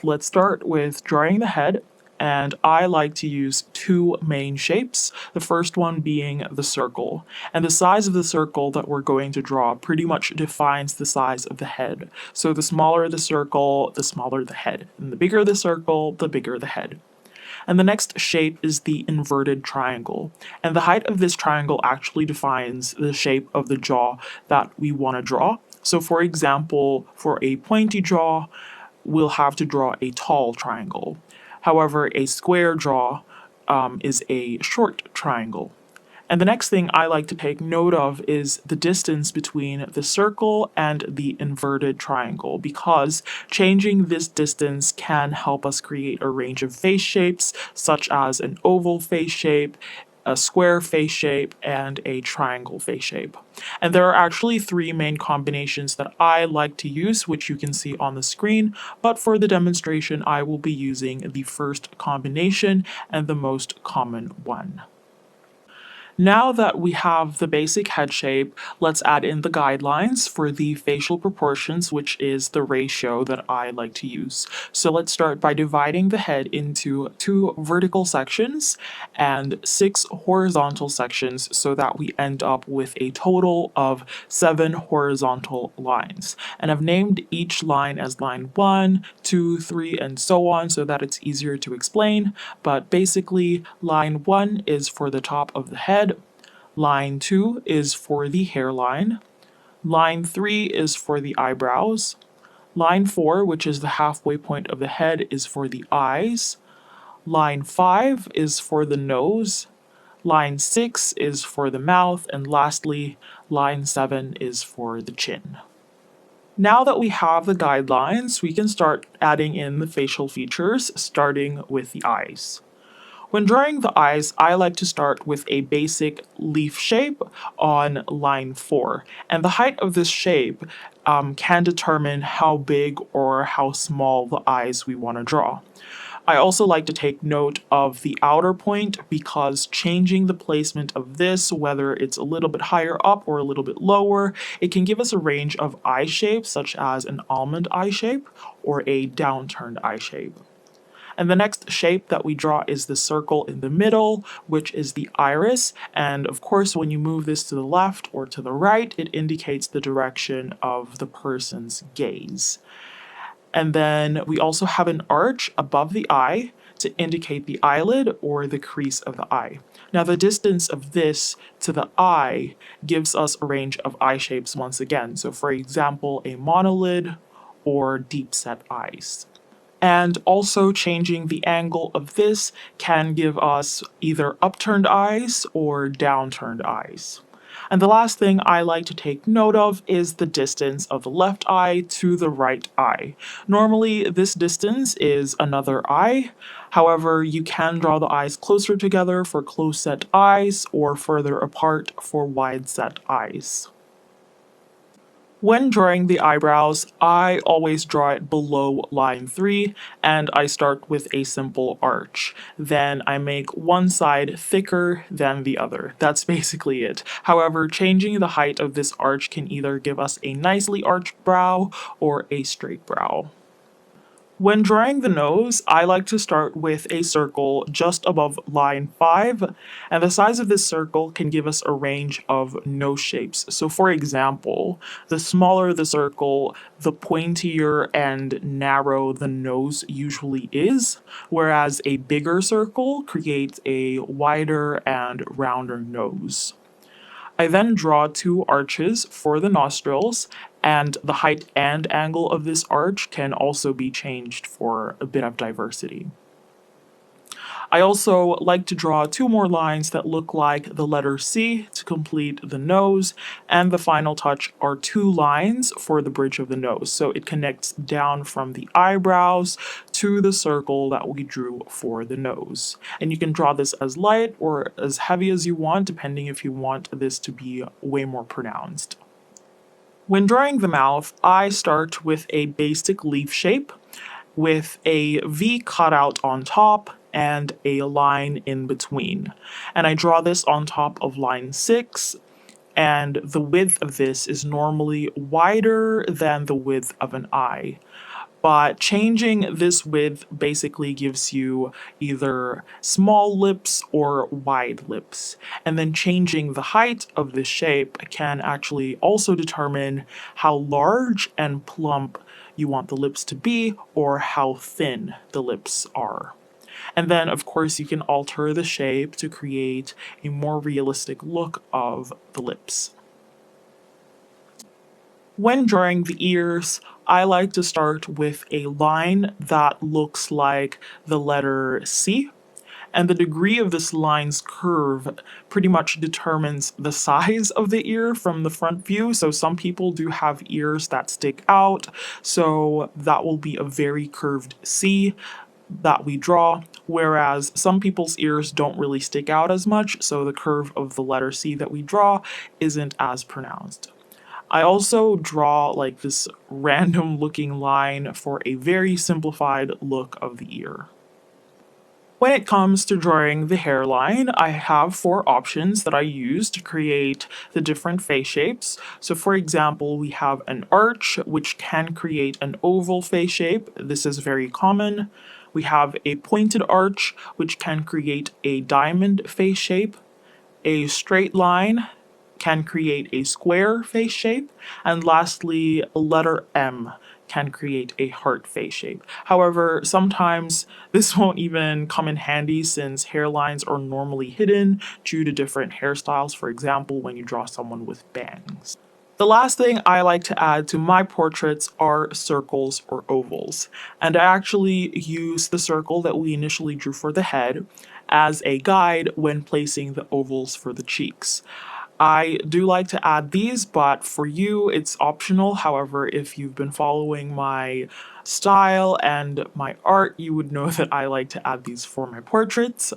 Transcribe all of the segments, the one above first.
let's start with drawing the head. And I like to use two main shapes, the first one being the circle. And the size of the circle that we're going to draw pretty much defines the size of the head. So the smaller the circle, the smaller the head. And the bigger the circle, the bigger the head. And the next shape is the inverted triangle. And the height of this triangle actually defines the shape of the jaw that we want to draw. So for example, for a pointy jaw, we'll have to draw a tall triangle. However, a square jaw is a short triangle. And the next thing I like to take note of is the distance between the circle and the inverted triangle, because changing this distance can help us create a range of face shapes, such as an oval face shape, a square face shape, and a triangle face shape. And there are actually three main combinations that I like to use, which you can see on the screen, but for the demonstration I will be using the first combination and the most common one. Now that we have the basic head shape, let's add in the guidelines for the facial proportions, which is the ratio that I like to use. So let's start by dividing the head into 2 vertical sections and 6 horizontal sections so that we end up with a total of 7 horizontal lines. And I've named each line as line 1, 2, 3, and so on so that it's easier to explain. But basically, line 1 is for the top of the head. Line 2 is for the hairline. Line 3 is for the eyebrows. Line 4, which is the halfway point of the head, is for the eyes. Line 5 is for the nose. Line 6 is for the mouth. And lastly, line 7 is for the chin. Now that we have the guidelines, we can start adding in the facial features, starting with the eyes. When drawing the eyes, I like to start with a basic leaf shape on line 4. And the height of this shape can determine how big or how small the eyes we want to draw. I also like to take note of the outer point because changing the placement of this, whether it's a little bit higher up or a little bit lower, it can give us a range of eye shapes such as an almond eye shape or a downturned eye shape. And the next shape that we draw is the circle in the middle, which is the iris. And of course, when you move this to the left or to the right, it indicates the direction of the person's gaze. And then we also have an arch above the eye to indicate the eyelid or the crease of the eye. Now the distance of this to the eye gives us a range of eye shapes once again. So for example, a monolid or deep set eyes. And also changing the angle of this can give us either upturned eyes or downturned eyes. And the last thing I like to take note of is the distance of the left eye to the right eye. Normally, this distance is another eye. However, you can draw the eyes closer together for close-set eyes or further apart for wide-set eyes. When drawing the eyebrows, I always draw it below line 3 and I start with a simple arch. Then I make one side thicker than the other. That's basically it. However, changing the height of this arch can either give us a nicely arched brow or a straight brow. When drawing the nose, I like to start with a circle just above line 5, and the size of this circle can give us a range of nose shapes. So for example, the smaller the circle, the pointier and narrow the nose usually is, whereas a bigger circle creates a wider and rounder nose. I then draw 2 arches for the nostrils, and the height and angle of this arch can also be changed for a bit of diversity. I also like to draw 2 more lines that look like the letter C to complete the nose, and the final touch are 2 lines for the bridge of the nose, so it connects down from the eyebrows to the circle that we drew for the nose. And you can draw this as light or as heavy as you want, depending if you want this to be way more pronounced. When drawing the mouth, I start with a basic leaf shape with a V cutout on top and a line in between. And I draw this on top of line 6, and the width of this is normally wider than the width of an eye. But changing this width basically gives you either small lips or wide lips. And then changing the height of this shape can actually also determine how large and plump you want the lips to be or how thin the lips are. And then, of course, you can alter the shape to create a more realistic look of the lips. When drawing the ears, I like to start with a line that looks like the letter C, and the degree of this line's curve pretty much determines the size of the ear from the front view. So some people do have ears that stick out, so that will be a very curved C that we draw, whereas some people's ears don't really stick out as much, so the curve of the letter C that we draw isn't as pronounced. I also draw like this random looking line for a very simplified look of the ear. When it comes to drawing the hairline, I have 4 options that I use to create the different face shapes. So for example, we have an arch, which can create an oval face shape. This is very common. We have a pointed arch, which can create a diamond face shape. A straight line can create a square face shape, and lastly, a letter M can create a heart face shape. However, sometimes this won't even come in handy since hairlines are normally hidden due to different hairstyles, for example, when you draw someone with bangs. The last thing I like to add to my portraits are circles or ovals, and I actually use the circle that we initially drew for the head as a guide when placing the ovals for the cheeks. I do like to add these, but for you, it's optional. However, if you've been following my style and my art, you would know that I like to add these for my portraits.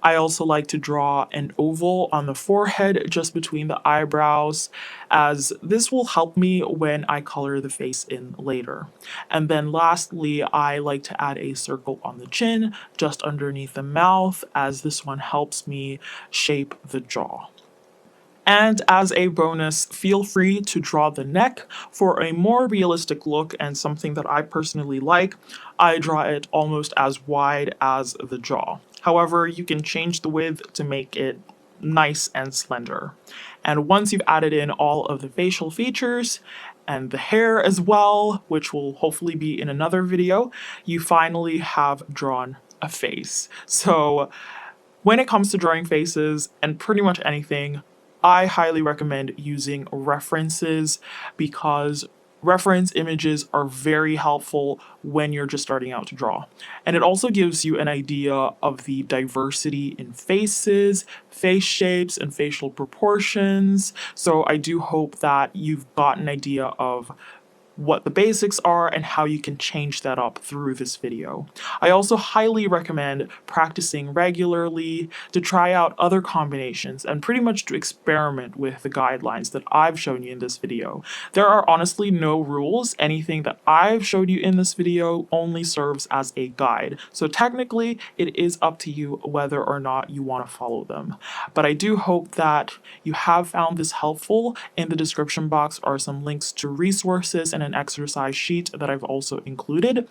I also like to draw an oval on the forehead just between the eyebrows, as this will help me when I color the face in later. And then lastly, I like to add a circle on the chin just underneath the mouth, as this one helps me shape the jaw. And as a bonus, feel free to draw the neck. For a more realistic look and something that I personally like, I draw it almost as wide as the jaw. However, you can change the width to make it nice and slender. And once you've added in all of the facial features and the hair as well, which will hopefully be in another video, you finally have drawn a face. So when it comes to drawing faces and pretty much anything, I highly recommend using references because reference images are very helpful when you're just starting out to draw. And it also gives you an idea of the diversity in faces, face shapes, and facial proportions. So I do hope that you've got an idea of what the basics are and how you can change that up through this video. I also highly recommend practicing regularly to try out other combinations and pretty much to experiment with the guidelines that I've shown you in this video. There are honestly no rules. Anything that I've showed you in this video only serves as a guide. So technically, it is up to you whether or not you want to follow them. But I do hope that you have found this helpful. In the description box are some links to resources and an exercise sheet that I've also included.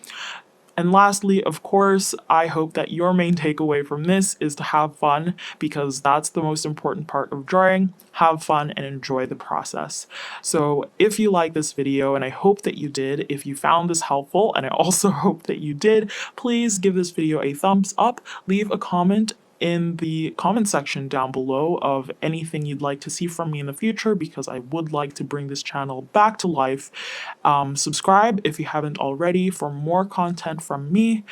And lastly, of course, I hope that your main takeaway from this is to have fun, because that's the most important part of drawing. Have fun and enjoy the process. So if you like this video, and I hope that you did, if you found this helpful, and I also hope that you did, please give this video a thumbs up, leave a comment in the comment section down below of anything you'd like to see from me in the future, because I would like to bring this channel back to life. Subscribe if you haven't already for more content from me.